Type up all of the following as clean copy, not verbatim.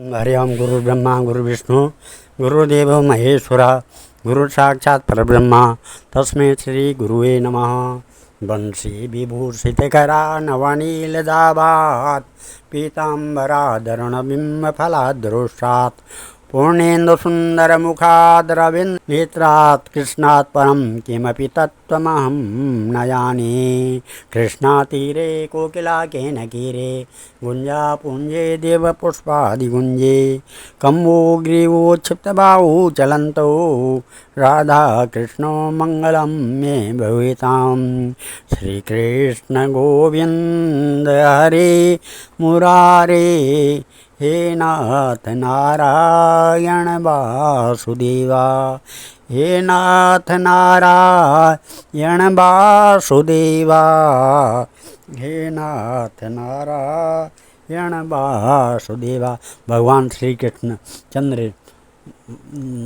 हरि ओम। गुरु ब्रह्मा गुरु विष्णु गुरुदेव महेश्वरा गुरु साक्षात् परब्रह्मा तस्मै श्री गुरुवे नमः। वंशी विभूषितकरा नवनीलदाभात् पीताम्बराधरणबिम्बफलादृशात् पूर्णेन्दुसुन्दरमुखाद्रविन्नेत्रात् कृष्णात् परं किमपि तत्त्वमहं न जाने। कृष्णातीरे कोकिलाकेनकीरे गुञ्जापुञ्जे देवपुष्पादिगुञ्जे कम्बोग्रीवोच्छिप्तबाहू चलन्तौ राधाकृष्णो मङ्गलं मे भवेताम्। श्रीकृष्ण गोविन्द हरे मुरारे हे नाथ नारायण वासुदेवा। हे नाथ नारायण वासुदेवा। हे नाथ नारायण वासुदेवा। भगवान श्री कृष्ण चंद्र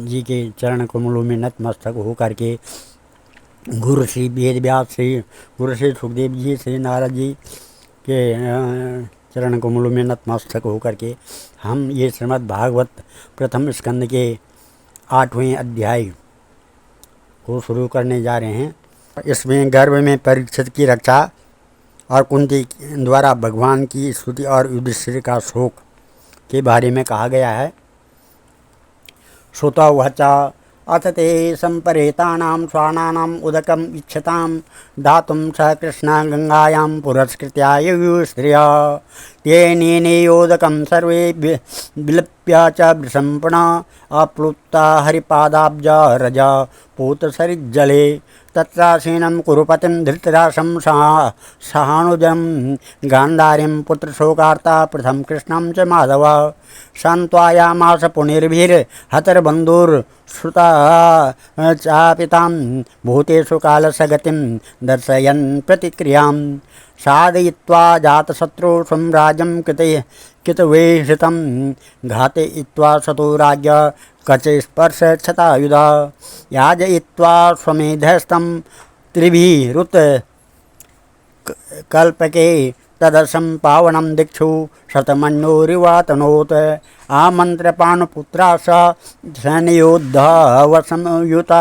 जी के चरण कमलों में नतमस्तक होकर के गुरु श्री वेद व्यास से, गुरु श्री सुखदेव जी, श्री नारद जी के चरण कमलों में नतमस्तक होकर के हम ये श्रीमद् भागवत प्रथम स्कंद के 8वें अध्याय को शुरू करने जा रहे हैं। इसमें गर्भ में परीक्षित की रक्षा और कुंती द्वारा भगवान की स्तुति और युधिष्ठिर का शोक के बारे में कहा गया है। श्रुतौ वचा अथ ते संपरेतानां स्वानानाम् उदकम् इच्छतां दातुं स कृष्णा गंगायां पुरस्कृत्या युयुस्त्रिया तेनेयोदकं सर्वे विलप्य च वृषंपणा अप्लुप्ता हरिपादाब्जा रजा पूतसरिज्जले तत्रासीनं कुरुपतिं धृतराष्ट्रं सहानुजं गान्धारीं पुत्रशोकार्ता पृथं कृष्णं च माधव शान्त्वयामास पुनर्भिर्हतर्बन्धुर्श्रुता चापितां भूतेषु कालसगतिं दर्शयन् प्रतिक्रियां साधयित्वा जातशत्रु स्वराज्यं कृतवेषितं घातयित्वा सतो राज्ञ कचस्पर्श क्षतायुधा याजयित्वा स्वमेधस्तं त्रिभिरुत कल्पके तदसं पावनं दिक्षु शतमन्योरिवातनोत् आमन्त्रपाणपुत्रा स सैन्योद्धवसंयुता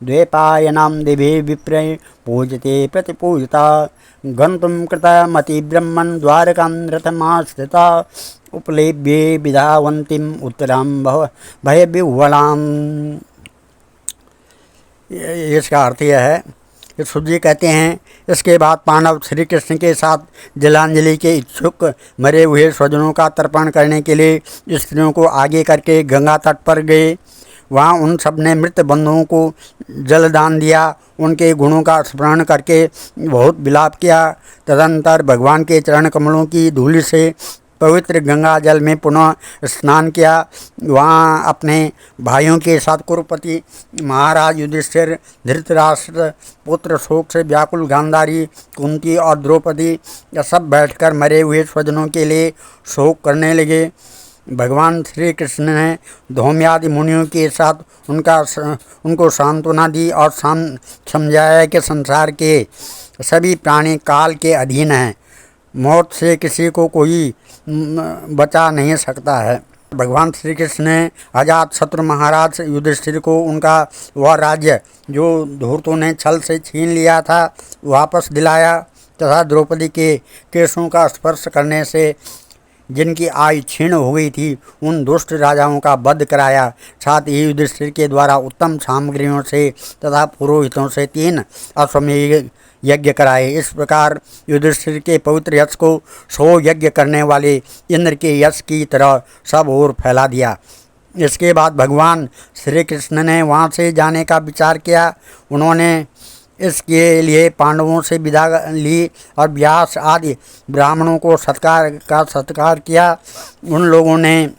द्वैपायनां दिभि विप्रे पूजते प्रतिपूजिता गन्तुं कृतमतिब्रह्मन् द्वारकां रथमाश्रिता उपलेभ्ये विधावन्तीम् उत्तरां भयविह्वलाम्। इसका अर्थ यह है कि सूत जी कहते हैं, इसके बाद पांडव श्री कृष्ण के साथ जलांजलि के इच्छुक मरे हुए स्वजनों का तर्पण करने के लिए स्त्रियों को आगे करके गंगा तट पर गए। वहाँ उन सब ने मृत बंधुओं को जलदान दिया, उनके गुणों का स्मरण करके बहुत विलाप किया। तदनंतर भगवान के चरण कमलों की धूलि से पवित्र गंगा जल में पुनः स्नान किया। वहाँ अपने भाइयों के साथ कुरुपति महाराज युधिष्ठिर, धृतराष्ट्र पुत्र शोक से व्याकुल गांधारी, कुंती और द्रौपदी यह सब बैठकर मरे हुए स्वजनों के लिए शोक करने लगे। भगवान श्री कृष्ण ने धौम्यादि मुनियों के साथ उनको सांत्वना दी और समझाया कि संसार के सभी प्राणी काल के अधीन हैं, मौत से किसी को कोई बचा नहीं सकता है। भगवान श्री कृष्ण ने अजात शत्रु महाराज युधिष्ठिर को उनका वह राज्य जो धूर्तों ने छल से छीन लिया था वापस दिलाया तथा द्रौपदी के केशों का स्पर्श करने से जिनकी आयु क्षीण हो गई थी उन दुष्ट राजाओं का वध कराया। साथ ही युधिष्ठिर के द्वारा उत्तम सामग्रियों से तथा पुरोहितों से 3 अश्वमेध यज्ञ कराए। इस प्रकार युधिष्ठिर के पवित्र यश को 100 यज्ञ करने वाले इंद्र के यश की तरह सब ओर फैला दिया। इसके बाद भगवान श्री कृष्ण ने वहाँ से जाने का विचार किया। उन्होंने इसके लिए पांडवों से विदा ली और व्यास आदि ब्राह्मणों को सत्कार किया। उन लोगों ने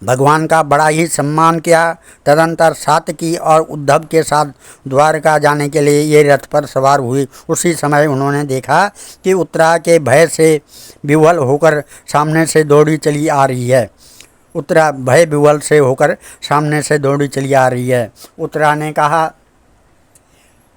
भगवान का बड़ा ही सम्मान किया। तदंतर सात्यकी और उद्धव के साथ द्वारका जाने के लिए ये रथ पर सवार हुई। उसी समय उन्होंने देखा कि उत्तरा के भय से विह्वल होकर सामने से दौड़ी चली आ रही है। उत्तरा भय विह्वल से होकर सामने से दौड़ी चली आ रही है। उत्तरा ने कहा,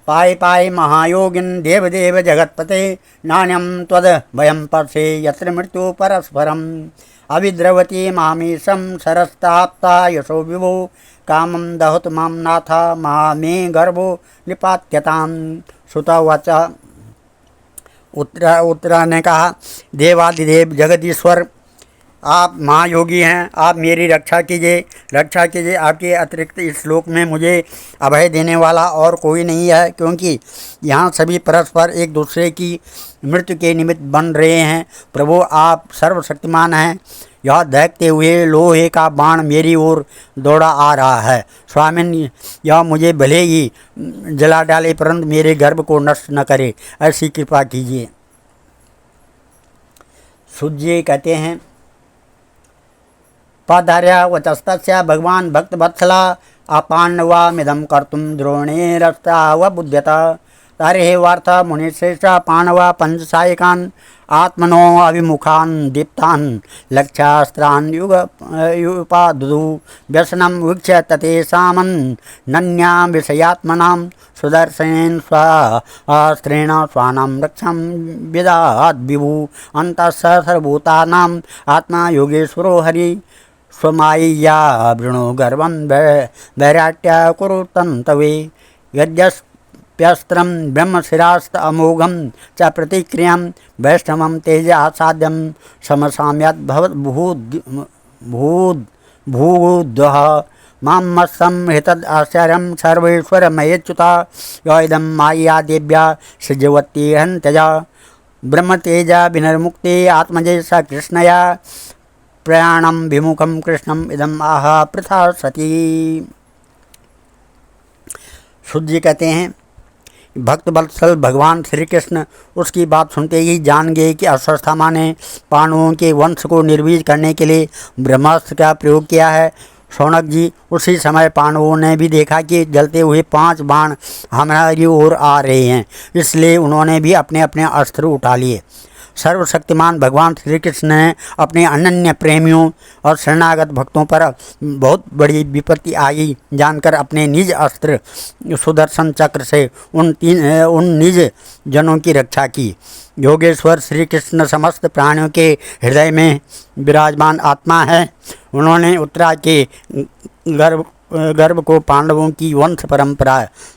पाई पाई महायोगिन देवदेव जगतपते नान्यम त्वद भयं परसे यत्र मृत्यु परस्परम अभिद्रवती मामीशं सरस्ताप्ता यशो विभो कामं दहुत मां नाथ मामे गर्भो निपात्यतां। सुतवाच उत्तरा ने कहा, देवादिदेव जगदीश्वर आप महायोगी हैं, आप मेरी रक्षा कीजिए। आपके अतिरिक्त इस श्लोक में मुझे अभय देने वाला और कोई नहीं है, क्योंकि यहाँ सभी परस्पर एक दूसरे की मृत्यु के निमित्त बन रहे हैं। प्रभु आप सर्वशक्तिमान हैं। यह देखते हुए लोहे का बाण मेरी ओर दौड़ा आ रहा है। स्वामिन, यह मुझे भले ही जला डाले परंतु मेरे गर्भ को नष्ट न करे, ऐसी कृपा कीजिए। सूत जी कहते हैं, पाधार्या वचस्तस्य भगवान भक्तवत्सला अपाण्डवामिदं कर्तुं द्रोणेरस्तावबुध्यत। तर्हि वार्थ मुनिश्रेष्ठ पाण्डवा पंचसायकान् आत्मनो अभिमुखान् दीप्तान् लक्ष्यास्त्रान् युगपादुः व्यसनं वीक्ष्य ततेषामन्नन्या विषयात्मनां सुदर्शनेन स्वास्त्रेण स्वानां रक्षां विदधात् विभुः। अन्तः सर्वभूतानाम् आत्मा योगेश्वरो हरि स्वमायया वृणो गर्वं वैराट्या कुरु तन्तवे। यद्यस्प्यस्त्रं ब्रह्मशिरास्त अमोघं च प्रतिक्रियां वैष्णवं तेज आसाद्यं समसाम्यात् भूद्वः। मां मत्सं हितद् आश्चर्यं सर्वेश्वरमयच्युता य इदं मायया देव्या सृजवती हन्त्यजा। ब्रह्मतेजा विनिर्मुक्ते आत्मजे स कृष्णया प्रयाणं विमुखं कृष्णम इदम आह प्रथा सती। शुद्ध जी कहते हैं, भक्त वत्सल भगवान श्री कृष्ण उसकी बात सुनते ही जान गए कि अश्वत्थामा ने पांडवों के वंश को निर्वीज करने के लिए ब्रह्मास्त्र का प्रयोग किया है। शौनक जी, उसी समय पांडवों ने भी देखा कि जलते हुए 5 बाण हमारी ओर आ रहे हैं, इसलिए उन्होंने भी अपने अपने अस्त्र उठा लिए। सर्वशक्तिमान भगवान श्री कृष्ण ने अपने अनन्य प्रेमियों और शरणागत भक्तों पर बहुत बड़ी विपत्ति आई जानकर अपने निज अस्त्र सुदर्शन चक्र से उन निज जनों की रक्षा की। योगेश्वर श्री कृष्ण समस्त प्राणियों के हृदय में विराजमान आत्मा है। उन्होंने उत्तरा के गर्भ को पांडवों की वंश परंपरा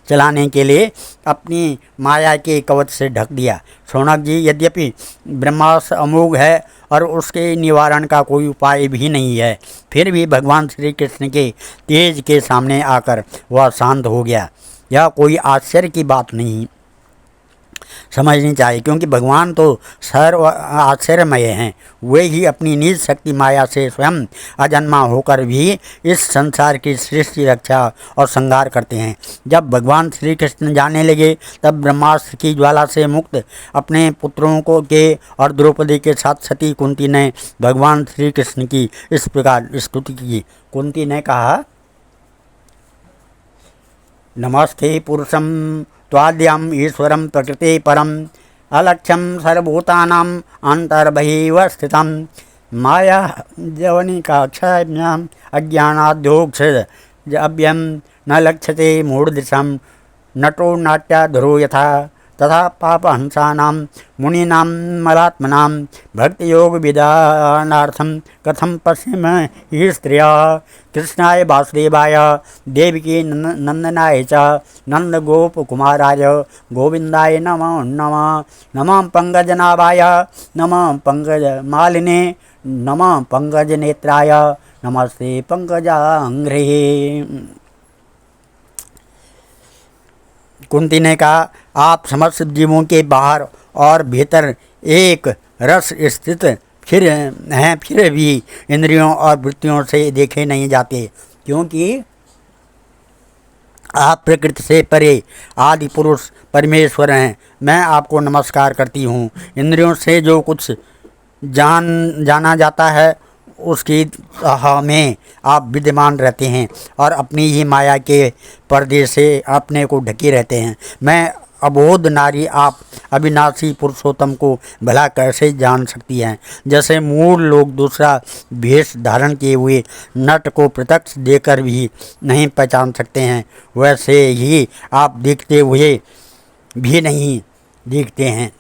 चलाने के लिए अपनी माया के कवच से ढक दिया। शौनक जी, यद्यपि ब्रह्मास्त्र अमोघ है और उसके निवारण का कोई उपाय भी नहीं है, फिर भी भगवान श्री कृष्ण के तेज के सामने आकर वह शांत हो गया। यह कोई आश्चर्य की बात नहीं समझनी चाहिए, क्योंकि भगवान तो सर्व आश्चर्यमय हैं। वे ही अपनी निज शक्ति माया से स्वयं अजन्मा होकर भी इस संसार की सृष्टि, रक्षा और संहार करते हैं। जब भगवान श्री कृष्ण जाने लगे तब ब्रह्मास्त्र की ज्वाला से मुक्त अपने पुत्रों को के और द्रौपदी के साथ सती कुंती ने भगवान श्री कृष्ण की इस प्रकार स्तुति की। कुंती ने कहा, नमस्ते पुरुषं त्वाद्यम ईश्वरं प्रकृते परम अलक्ष्यं सर्वभूतानां अंतर्बहिः स्थितं माया जवनिकाक्षाभ्याम् अज्ञानाद्योक्षव्यं न लक्ष्यते मूढदृशं नटो नाट्याधरो यथा तथा पापहंसानां मुनीनां मलात्मनां भक्तियोगविधानार्थं कथं पश्येम हि स्त्रियः। कृष्णाय वासुदेवाय देवकी नंदनाय च नंदगोपकुमाराय गोविंदाय नमो नमः। नमः पंकजनाभाय नमः पंकजमालिने नमः पंकजनेत्राय नमस्ते पंकजांघ्रे। कुंती ने कहा, आप समस्त जीवों के बाहर और भीतर एक रस स्थित फिर भी इंद्रियों और वृत्तियों से देखे नहीं जाते, क्योंकि आप प्रकृति से परे आदि पुरुष परमेश्वर हैं। मैं आपको नमस्कार करती हूँ। इंद्रियों से जो कुछ जाना जाता है उसकी में आप विद्यमान रहते हैं और अपनी ही माया के पर्दे से अपने को ढके रहते हैं। मैं अबोध नारी आप अविनाशी पुरुषोत्तम को भला कैसे जान सकती हैं। जैसे मूढ़ लोग दूसरा भेष धारण किए हुए नट को प्रत्यक्ष देकर भी नहीं पहचान सकते हैं, वैसे ही आप दिखते हुए भी नहीं दिखते हैं।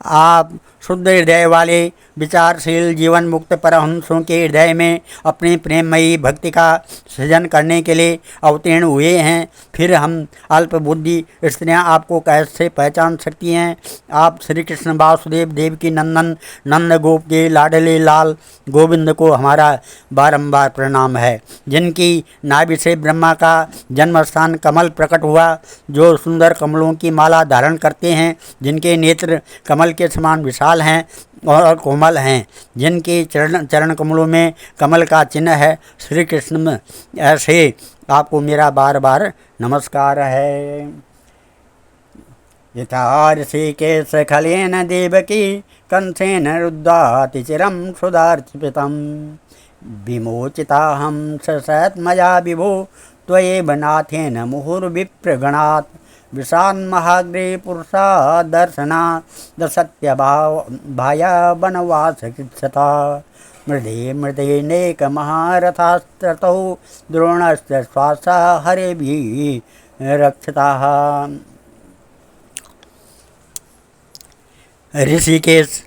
आप शुद्ध हृदय वाले विचारशील जीवन मुक्त परमहंसों के हृदय में अपनी प्रेममयी भक्ति का सृजन करने के लिए अवतीर्ण हुए हैं। फिर हम अल्प बुद्धि स्त्रियां आपको कैसे पहचान सकती हैं? आप श्री कृष्ण वासुदेव देव की नंदन नंद गोप के लाडले लाल गोविंद को हमारा बारंबार प्रणाम है, जिनकी नाभि से ब्रह्मा का जन्म स्थान कमल प्रकट हुआ, जो सुंदर कमलों की माला धारण करते हैं, जिनके नेत्र कमल के समान विशाल हैं और कोमल हैं, जिनके चरण कमलों में कमल का चिन्ह है। श्री कृष्ण ऐसे आपको मेरा बार बार नमस्कार है। यथा ऋषिकेश खलेन देवकी कंसेन रुद्धाति चिरं सुधार्चितं विमोचिताहं ससत् मया विभो त्वयैव नाथेन मुहुर्विप्रगणात् विषान्महाग्रे पुरुषा दर्शना दसत्यभाया वनवासकृच्छता मृदे मृदेनेकमहारथास्त्रतौ द्रोणश्च श्वासा हरेभिः रक्षिताः। ऋषिकेश,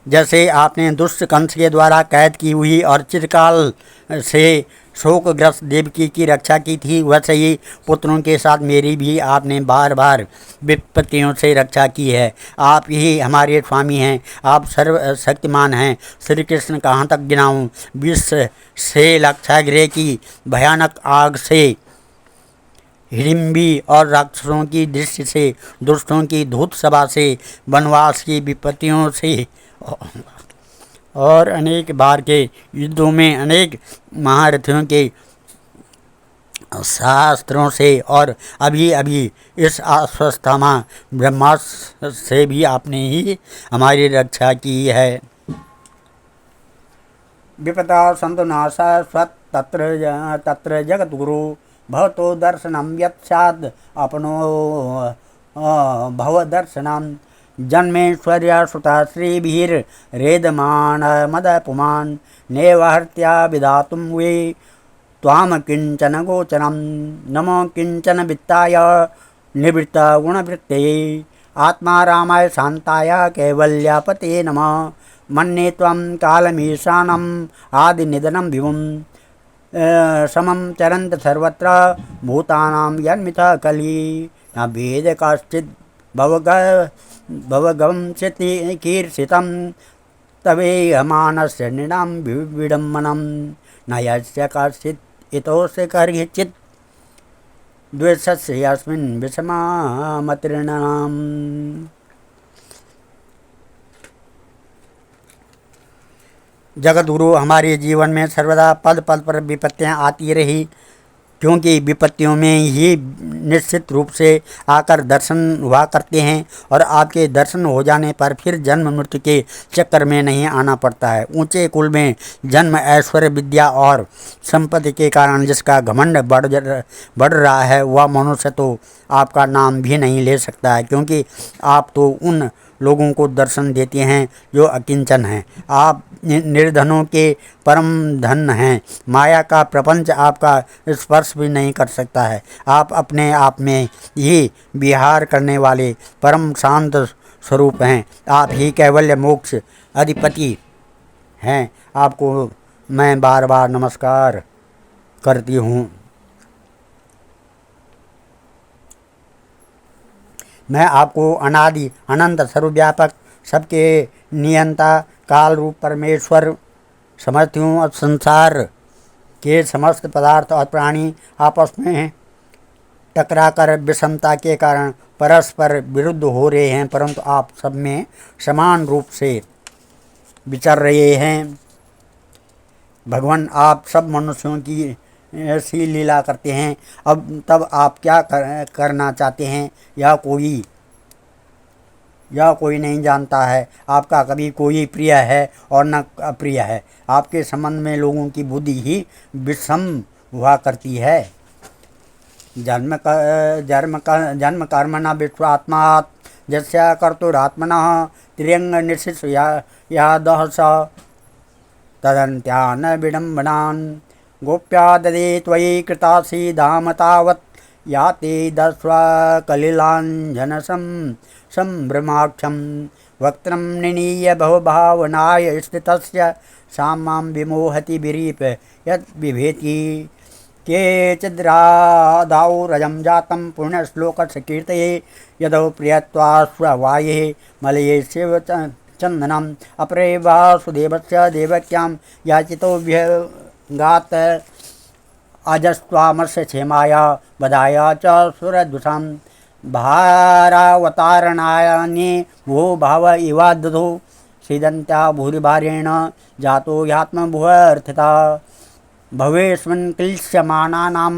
जैसे आपने दुष्ट कंस के द्वारा कैद की हुई और चिरकाल से शोकग्रस्त देवकी की रक्षा की थी, वैसे ही पुत्रों के साथ मेरी भी आपने बार बार विपत्तियों से रक्षा की है। आप ही हमारे स्वामी हैं, आप सर्वशक्तिमान हैं। श्री कृष्ण कहाँ तक गिनाऊँ? विश्व से लाक्षागृह की भयानक आग से, हिडिम्बी और राक्षसों की दृष्टि से, दुष्टों की धूत सभा से, वनवास की विपत्तियों से और अनेक बार के युद्धों में अनेक महारथियों के शास्त्रों से और अभी अभी इस अस्वस्थमा ब्रह्मास्त्र से भी आपने ही हमारी रक्षा की है। विपदा संतु नाशा स्वत तत्र जगत गुरु भवतो दर्शनम यत् स्याद् अपनो भव दर्शनम जन्मेश्वर्या सुता श्रीभिर्रेदमान मदपुमान् नेवहर्त्या विधातुं वे त्वां किंचन गोचरं नमो किंचन वित्ताय निवृत्त गुणवृत्तये आत्मा रामाय शांताय कैवल्यापते नमः मन्ये त्वं कालमीशानम् आदिनिधनं विभुं समं चरन्त सर्वत्र भूतानां यन्मितः कली न भेद कश्चित् भवगंस्यति कीर्षितं तवेयमानस्य नृणां विडम्बनं न यस्य कश्चित् इतोऽस्य कर्हिचित् द्वेषस्य यस्मिन् विषमामतीर्णाम्। जगतगुरु, हमारे जीवन में सर्वदा पद पद पर विपत्तियाँ आती रही, क्योंकि विपत्तियों में ही निश्चित रूप से आकर दर्शन हुआ करते हैं और आपके दर्शन हो जाने पर फिर जन्म मृत्यु के चक्कर में नहीं आना पड़ता है। ऊंचे कुल में जन्म, ऐश्वर्य, विद्या और संपत्ति के कारण जिसका घमंड बढ़ रहा है, वह मनुष्य तो आपका नाम भी नहीं ले सकता है, क्योंकि आप तो उन लोगों को दर्शन देते हैं जो अकिंचन हैं। आप निर्धनों के परम धन हैं। माया का प्रपंच आपका स्पर्श भी नहीं कर सकता है। आप अपने आप में ही विहार करने वाले परम शांत स्वरूप हैं। आप ही कैवल्य मोक्ष अधिपति हैं। आपको मैं बार बार नमस्कार करती हूँ। मैं आपको अनादि अनंत सर्वव्यापक सबके नियंता काल रूप परमेश्वर समझती हूँ। अब संसार के समस्त पदार्थ और प्राणी आपस में टकराकर विषमता के कारण परस्पर विरुद्ध हो रहे हैं, परंतु आप सब में समान रूप से विचर रहे हैं। भगवान, आप सब मनुष्यों की ऐसी लीला करते हैं। अब तब आप क्या करना चाहते हैं यह कोई नहीं जानता है। आपका कभी कोई प्रिय है और न अप्रिय है। आपके संबंध में लोगों की बुद्धि ही विषम हुआ करती है। जन्म कर्मणा विश्वात्मात् यस्य कर्तुरात्मनः त्र्यंग निशिष यादः स तदन्त्यान विडम्बनान् गोप्या ददे त्वयि कृतासि धाम तावत् याते दस्वा कलिलाञ्जनसं संभ्रमाक्षं वक्त्रं निनीय बहुभावनाय स्थितस्य सामां विमोहति विरीप यत् बिभेति। केचिद्रादाौ रजं जातं पुण्यश्लोकस्य कीर्तये यदौ प्रियत्वा स्ववाये मलये शिव चन्दनम् अपरे वासुदेवस्य देवक्यां याचितोऽभ्यगात् अजस्त्वामस्य क्षेमाय वधाय च सुरद्वसां भारावतारणानि भो भाव इवादधो सीदन्त्या भूरिभारेण जातो ह्यात्मभुवर्थिता भवेस्मिन् क्लिश्यमानानां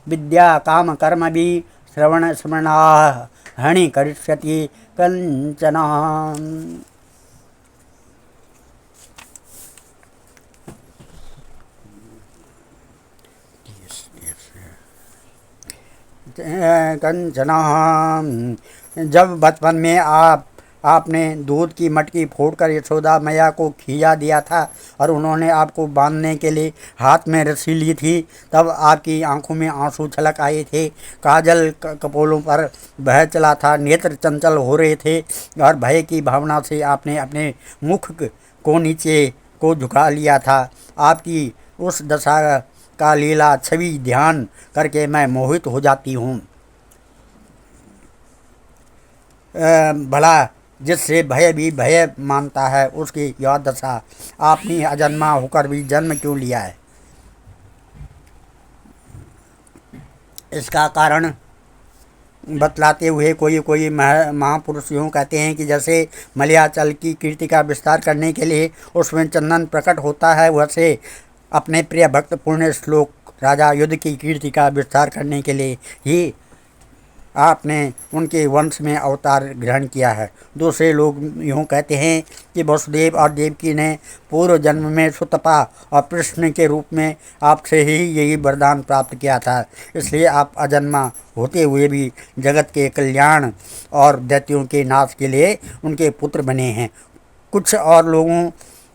विद्याकामकर्मभिः श्रवणस्मरणाः हनि करिष्यति कञ्चन। कंचना। जब बचपन में आपने दूध की मटकी फोड़कर यशोदा मैया को खिया दिया था और उन्होंने आपको बांधने के लिए हाथ में रस्सी ली थी, तब आपकी आंखों में आंसू छलक आए थे, काजल कपोलों पर बह चला था, नेत्र चंचल हो रहे थे और भय की भावना से आपने अपने मुख को नीचे को झुका लिया था। आपकी उस दशा का लीला छवि ध्यान करके मैं मोहित हो जाती हूँ। भला जिससे भय भी भय मानता है उसकी यह दशा आपने अजन्मा होकर भी जन्म क्यों लिया है? इसका कारण बतलाते हुए कोई महापुरुष यूँ कहते हैं कि जैसे मलयाचल की कीर्ति का विस्तार करने के लिए उसमें चंदन प्रकट होता है, वैसे अपने प्रिय भक्त पुण्य श्लोक राजा युद्ध की कीर्ति का विस्तार करने के लिए ही आपने उनके वंश में अवतार ग्रहण किया है। दूसरे लोग यूँ कहते हैं कि वसुदेव और देवकी ने पूर्व जन्म में सुतपा और कृष्ण के रूप में आपसे ही यही वरदान प्राप्त किया था, इसलिए आप अजन्मा होते हुए भी जगत के कल्याण और दैत्यों के नाश के लिए उनके पुत्र बने हैं। कुछ और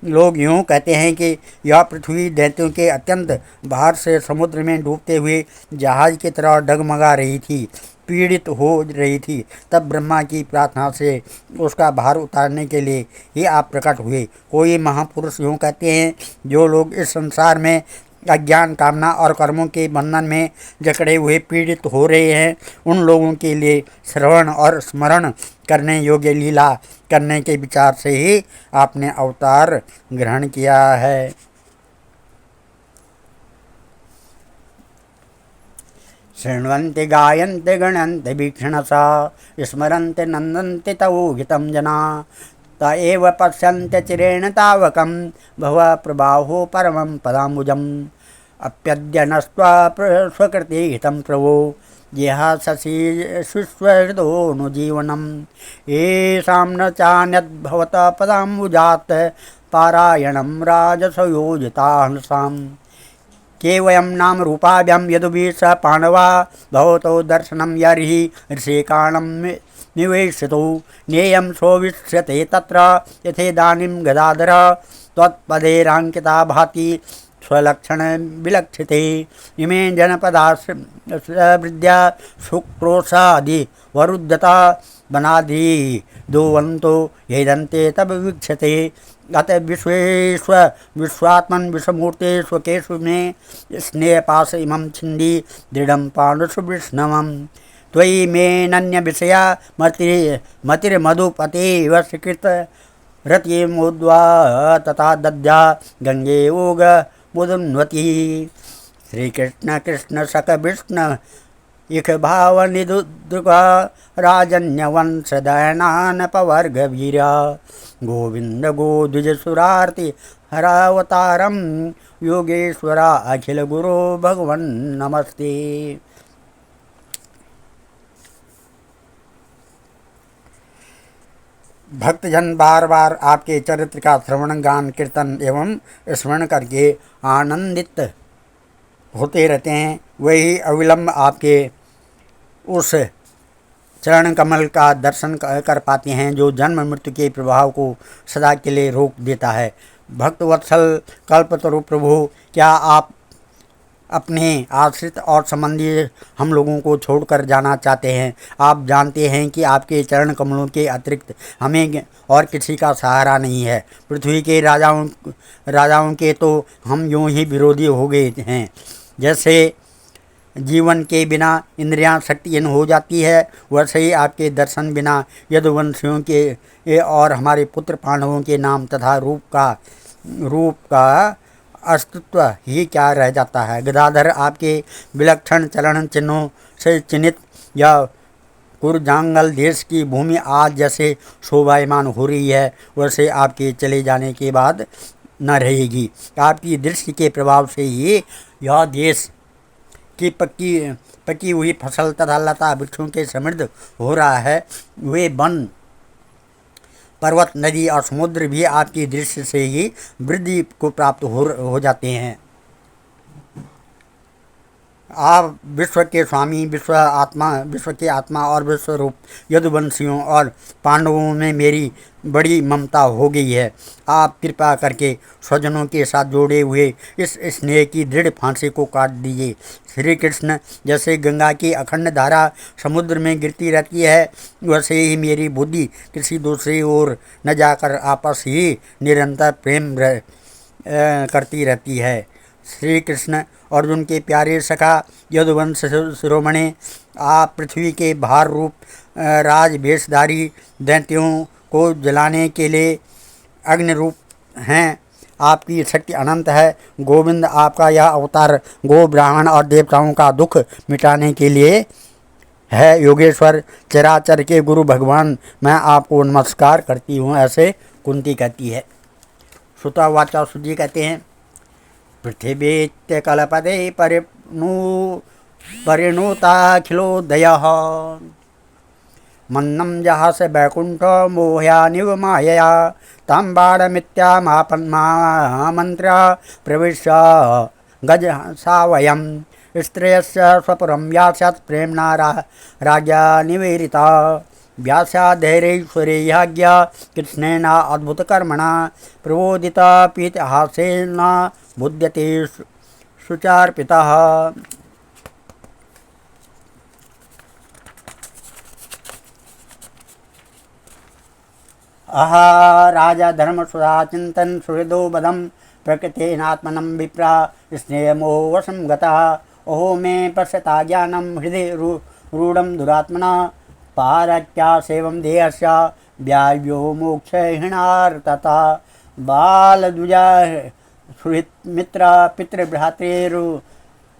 लोग यूँ कहते हैं कि यह पृथ्वी दैत्यों के अत्यंत बाहर से समुद्र में डूबते हुए जहाज की तरह डगमगा रही थी, पीड़ित हो रही थी। तब ब्रह्मा की प्रार्थना से उसका भार उतारने के लिए ही आप प्रकट हुए। कोई महापुरुष यूँ कहते हैं जो लोग इस संसार में अज्ञान, कामना और कर्मों के बंधन में जकड़े हुए पीड़ित हो रहे हैं, उन लोगों के लिए श्रवण और स्मरण करने योग्य लीला करने के विचार से ही आपने अवतार ग्रहण किया है। शृण्वन्ति गायन्ति गणन्ति वीक्षणसा स्मरन्ति नन्दन्ति तव गीतं जना त एव पश्यन्ति चिरेण तावकं भव प्रबाहो परमं पदाम्बुजम् अप्यद्य नस्त्वा स्वकृति हितं प्रभो येह शशि शुष्वहृदोऽनुजीवनम् येषां न चान्यद्भवत पदाम्बुजात् पारायणं राजसयोजिताहंसाम् के वयं नाम रूपाभ्यां यदुभिः स पाण्डवा भवतो दर्शनं यर्हि ऋषिकाणं निवेशितो नेयं सोविष्यते तत्र यथेदानीं गदाधर त्वत्पदेराङ्किता भाति स्वलक्षण विलक्षिते इमे जनपदा विद्या शुक्रोषादि वरुद्धता वनादि दोवन्तो येदन्ते तब वीक्षते अत विश्वात्मन विषमूर्ते स्वकेशु में स्नेहपाश इमं छिन्दी दृढ़ं पाण्डुसुवृष्णवम् त्वयि मे नन्य विषया मतिर्मधुपते वशीकृत रतिमुद्वा तथा दद्या गंगे ओग मुदन्वती। श्री कृष्ण कृष्ण सख विष्णु इख भाव निदुद्रुका राजन्यवंश दयनान पवर्ग वीरा गोविंद गोद्विज सुरार्ति हरावतारम योगेश्वरा अखिल गुरु भगवन नमस्ते। भक्तजन बार बार आपके चरित्र का श्रवण, गान, कीर्तन एवं स्मरण करके आनंदित होते रहते हैं। वही अविलंब आपके उस चरण कमल का दर्शन कर पाते हैं जो जन्म मृत्यु के प्रभाव को सदा के लिए रोक देता है। भक्त वत्सल कल्पतरु प्रभु, क्या आप अपने आश्रित और संबंधी हम लोगों को छोड़कर जाना चाहते हैं। आप जानते हैं कि आपके चरण कमलों के अतिरिक्त हमें और किसी का सहारा नहीं है। पृथ्वी के राजाओं के तो हम यूं ही विरोधी हो गए हैं। जैसे जीवन के बिना इंद्रियां शक्तिहीन हो जाती है, वैसे ही आपके दर्शन बिना यदुवंशियों के और हमारे पुत्र पांडवों के नाम तथा रूप का अस्तित्व ही क्या रह जाता है। गदाधर आपके विलक्षण चलन चिन्हों से चिन्हित यह कुरजांगल देश की भूमि आज जैसे शोभायमान हो रही है, वैसे आपके चले जाने के बाद न रहेगी। आपकी दृष्टि के प्रभाव से ही यह देश की पकी हुई फसल तथा लता वृक्षों के समृद्ध हो रहा है। वे वन, पर्वत, नदी और समुद्र भी आपकी दृष्टि से ही वृद्धि को प्राप्त हो जाते हैं। आप विश्व के स्वामी, विश्व के आत्मा और विश्व रूप यदुवंशियों और पांडवों में मेरी बड़ी ममता हो गई है। आप कृपा करके स्वजनों के साथ जोड़े हुए इस स्नेह की दृढ़ फांसी को काट दीजिए। श्री कृष्ण, जैसे गंगा की अखंड धारा समुद्र में गिरती रहती है, वैसे ही मेरी बुद्धि किसी दूसरी ओर न जाकर आपस ही निरंतर प्रेम करती रहती है। श्री कृष्ण, अर्जुन के प्यारे सखा यदुवंश शिरोमणि, आप पृथ्वी के भार रूप राज भेषधारी दैत्यों को जलाने के लिए अग्नि रूप हैं। आपकी शक्ति अनंत है। गोविंद, आपका यह अवतार गो, ब्राह्मण और देवताओं का दुख मिटाने के लिए है। योगेश्वर, चराचर के गुरु भगवान, मैं आपको नमस्कार करती हूँ। ऐसे कुंती कहती है। श्रुता वाचा सुजी कहते हैं, पृथिवीत्य कलपदे परिणुताखिलोदयः मन्नं जहास वैकुंठ मोहया निवमायया तं बाणमित्यामापन्मामन्त्र प्रविश्य गज सावयं स्त्रियस्य स्वपुरं व्यास्यात् प्रेम्णा राज्ञा निवेदिता व्यासाधैर्यैश्वर्यज्ञा कृष्णेन अद्भुतकर्मणा प्रबोधिता पीतहासेन बुध्यते सुचार्पितः। आहा राजा धर्मसुधा चिंतन सुहृदो बदम प्रकृतेनात्मनं विप्रा स्नेहमोह वशं गतः। ओहो मे पश्यता ज्ञानं हृदय रूढं दुरात्मना पारक्या सेवं देहस्य व्याव्यो मोक्षहीनार्तता। बालद्विजा सुहृत् मित्र पितृभ्रातृ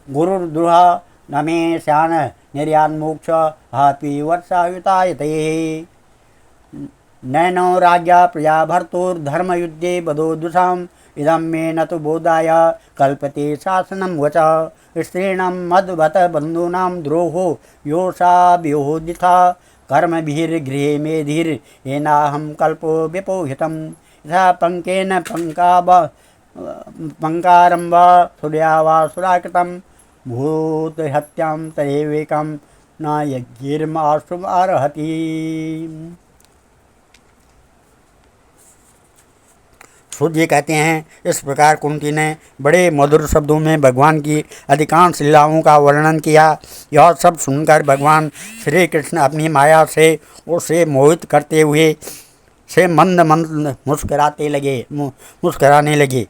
गुरुर्द्रुहा न मे स्यान् निर्यान्मोक्ष हापि वर्षायुतायते। नैनो राज्ञा प्रजा भर्तुर्धर्मयुद्धे बधोदुषाम् इदं मे न तु बोधाय कल्पते शासनं वच। स्त्रीणां मद्भत बन्धूनां द्रोहो योषाभिहोदिता कर्मभिर्गृहे मेधिर्येनाहं कल्पो विपोहितं। यथा पङ्केन पङ्कारं वा सूर्या वा सुराकृतं भूतहत्यां तदेवेकं न यज्ञिर्माशुमर्हति। सूत जी कहते हैं, इस प्रकार कुंती ने बड़े मधुर शब्दों में भगवान की अधिकांश लीलाओं का वर्णन किया। यह सब सुनकर भगवान श्री कृष्ण अपनी माया से उसे मोहित करते हुए से मंद मंद मुस्कराने लगे।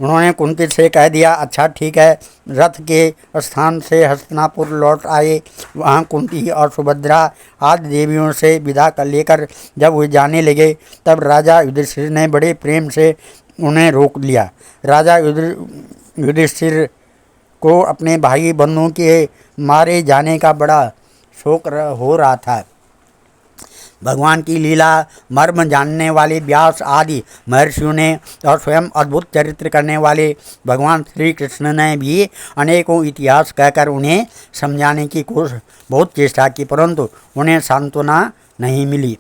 उन्होंने कुंती से कह दिया, अच्छा ठीक है। रथ के स्थान से हस्तिनापुर लौट आए। वहाँ कुंती और सुभद्रा आदि देवियों से विदा कर लेकर जब वे जाने लगे, तब राजा युधिष्ठिर ने बड़े प्रेम से उन्हें रोक लिया। राजा युधिष्ठिर को अपने भाई बंधुओं के मारे जाने का बड़ा शोक हो रहा था। भगवान की लीला मर्म जानने वाले व्यास आदि महर्षियों ने और स्वयं अद्भुत चरित्र करने वाले भगवान श्री कृष्ण ने भी अनेकों इतिहास कहकर उन्हें समझाने की बहुत चेष्टा की, परंतु उन्हें सांत्वना नहीं मिली।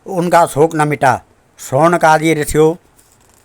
उनका शोक न मिटा। शौनक आदि ऋषियों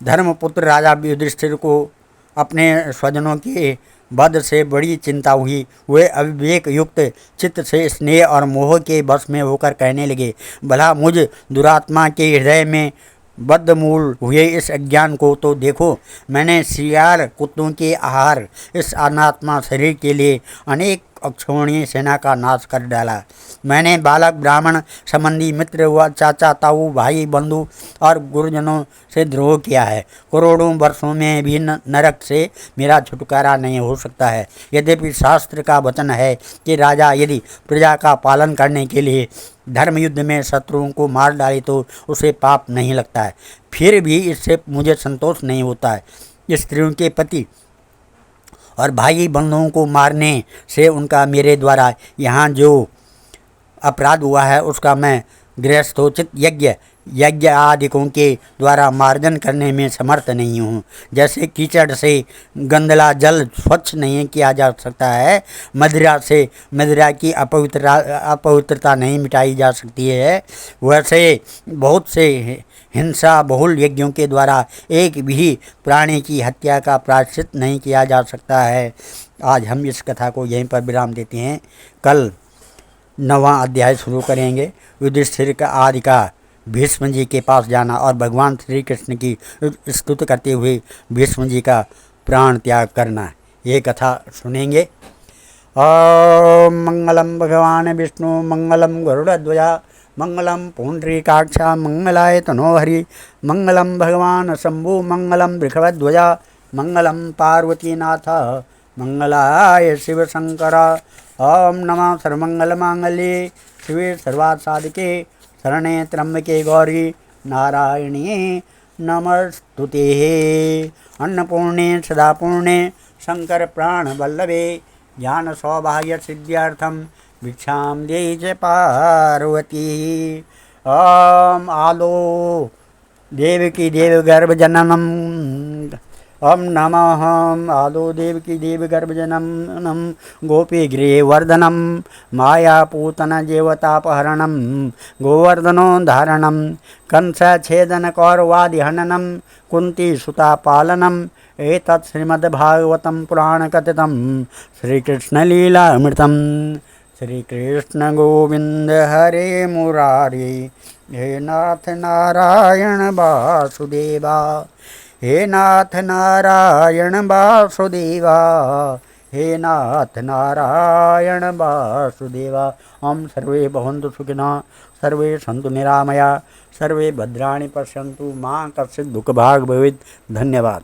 धर्मपुत्र राजा युधिष्ठिर को अपने स्वजनों के वध से बड़ी चिंता हुई। वे अविवेक युक्त चित्त से स्नेह और मोह के वश में होकर कहने लगे, भला मुझ दुरात्मा के हृदय में बद्धमूल हुए इस अज्ञान को तो देखो। मैंने सियार कुत्तों के आहार इस अनात्मा शरीर के लिए अनेक अक्षोणीय सेना का नाश कर डाला। मैंने बालक ब्राह्मण संबंधी मित्र व चाचा ताऊ भाई बंधु और गुरुजनों से द्रोह किया है। करोड़ों वर्षों में भी नरक से मेरा छुटकारा नहीं हो सकता है। यद्यपि शास्त्र का वचन है कि राजा यदि प्रजा का पालन करने के लिए धर्म युद्ध में शत्रुओं को मार डाले तो उसे पाप नहीं लगता है, फिर भी इससे मुझे संतोष नहीं होता है। स्त्रियों के पति और भाई बंधुओं को मारने से उनका मेरे द्वारा यहाँ जो अपराध हुआ है उसका मैं गृहस्थोचित यज्ञ आदिकों के द्वारा मार्जन करने में समर्थ नहीं हूँ। जैसे कीचड़ से गंदला जल स्वच्छ नहीं किया जा सकता है, मदिरा से मदिरा की अपवित्रता नहीं मिटाई जा सकती है, वैसे बहुत से हिंसा बहुल यज्ञों के द्वारा एक भी प्राणी की हत्या का प्रायश्चित नहीं किया जा सकता है। आज हम इस कथा को यहीं पर विराम देते हैं। कल 9वां अध्याय शुरू करेंगे। युधिष्ठिर का आदि का भीष्म जी के पास जाना और भगवान श्री कृष्ण की स्तुति करते हुए भीष्म जी का प्राण त्याग करना, ये कथा सुनेंगे। ओम मंगलम भगवान विष्णु मंगलम गरुड़ध्वजा मंगलम पुंडरीकाक्षा मंगलाय तनोहरि मंगलम भगवान शंभु मंगलम वृषभध्वजा मंगलम पार्वतीनाथ मंगलाय शिव शंकर। ओम नमः सर्वमंगलमांगल्ये शिवे सर्वार्थसाधिके शरणे त्र्यंबके गौरी नारायणी नमस्तुते। अन्नपूर्णे सदापूर्णे शंकर प्राण वल्लभे ज्ञान सौभाग्य सिद्ध्यर्थम भिक्षां देहि च पार्वती। ओम आलो देवकी देव गर्भ जननम ओम नमः आदो देवकी देव गर्भ जननम गोपी गृह वर्धनम मायापूतन जेवतापहरणम गोवर्धनो धारणम कंस छेदन कौरवादि हननम कुंती सुता पालनम एतत् श्रीमद्भागवतं पुराण कथितं श्रीकृष्ण लीलामृतम्। श्री कृष्ण गोविंद हरे मुरारी हे नाथ नारायण वासुदेवा हे नाथ नारायण वासुदेवा हे नाथ नारायण वासुदेवा। ओम सर्वे भवन्तु सुखिनः सर्वे सन्तु निरामया सर्वे भद्राणि पश्यन्तु मां कश्चित् दुःखभाग् भवेत्। धन्यवाद।